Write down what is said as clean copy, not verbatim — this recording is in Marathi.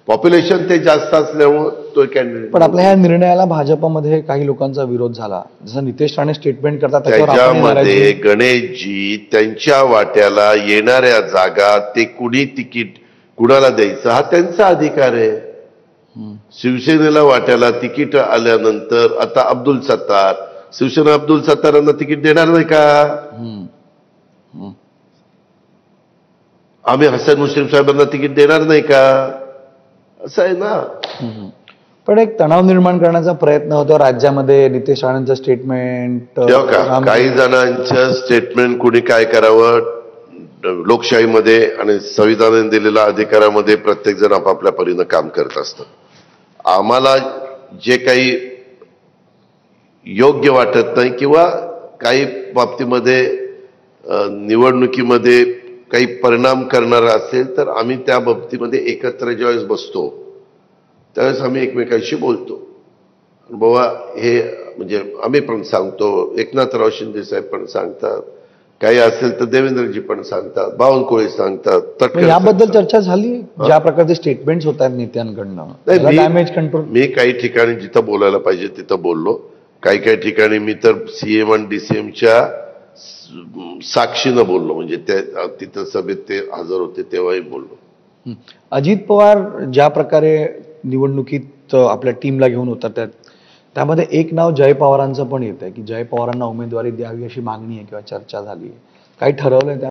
पॉप्युलेशन ते जास्त असल्यामुळे तो कॅन्डिडेट. पण आपल्या ह्या निर्णयाला भाजपमध्ये काही लोकांचा विरोध झाला, जसं नितेश राणे स्टेटमेंट करतात त्याच्यावर आपण त्याच्यामध्ये गणेशजी त्यांच्या वाट्याला येणाऱ्या जागा ते कुणी तिकीट कुणाला द्यायचं हा त्यांचा अधिकार आहे. शिवसेनेला वाट्याला तिकीट आल्यानंतर आता अब्दुल सत्तार, शिवसेना अब्दुल सत्तारांना तिकीट देणार नाही का? आम्ही हसन मुश्रीफ साहेबांना तिकीट देणार नाही का? असं आहे ना. पण एक तणाव निर्माण करण्याचा प्रयत्न होतो राज्यामध्ये. नितेश राणेंचं स्टेटमेंट, काही जणांचं स्टेटमेंट कुणी काय करावं, लोकशाहीमध्ये आणि संविधानाने दिलेल्या अधिकारामध्ये प्रत्येक जण आपापल्या परीनं काम करत असतं. आम्हाला जे काही योग्य वाटत नाही किंवा काही बाबतीमध्ये निवडणुकीमध्ये काही परिणाम करणारा असेल तर आम्ही त्या बाबतीमध्ये एकत्र ज्यावेळेस बसतो त्यावेळेस आम्ही एकमेकांशी बोलतो. बाबा हे म्हणजे आम्ही पण सांगतो, एकनाथराव शिंदे साहेब पण सांगतात, काही असेल तर देवेंद्रजी पण सांगतात, बावनकुळे सांगतात. याबद्दल चर्चा झाली ज्या प्रकारचे स्टेटमेंट्स होत आहेत नेत्यांकडनं, डॅमेज कंट्रोल. मी काही ठिकाणी जिथं बोलायला पाहिजे तिथं बोललो, काही काही ठिकाणी मी तर सीएम आणि डीसीएमच्या साक्षीनं बोललो, म्हणजे तिथं सभेत ते हजर होते तेव्हाही बोललो. अजित पवार ज्या प्रकारे निवडणुकीत आपल्या टीमला घेऊन उतरतात त्यामध्ये एक नाव जय पवारांचं पण येत आहे की जय पवारांना उमेदवारी द्यावी अशी मागणी आहे किंवा चर्चा झाली आहे. काही ठरवलंय?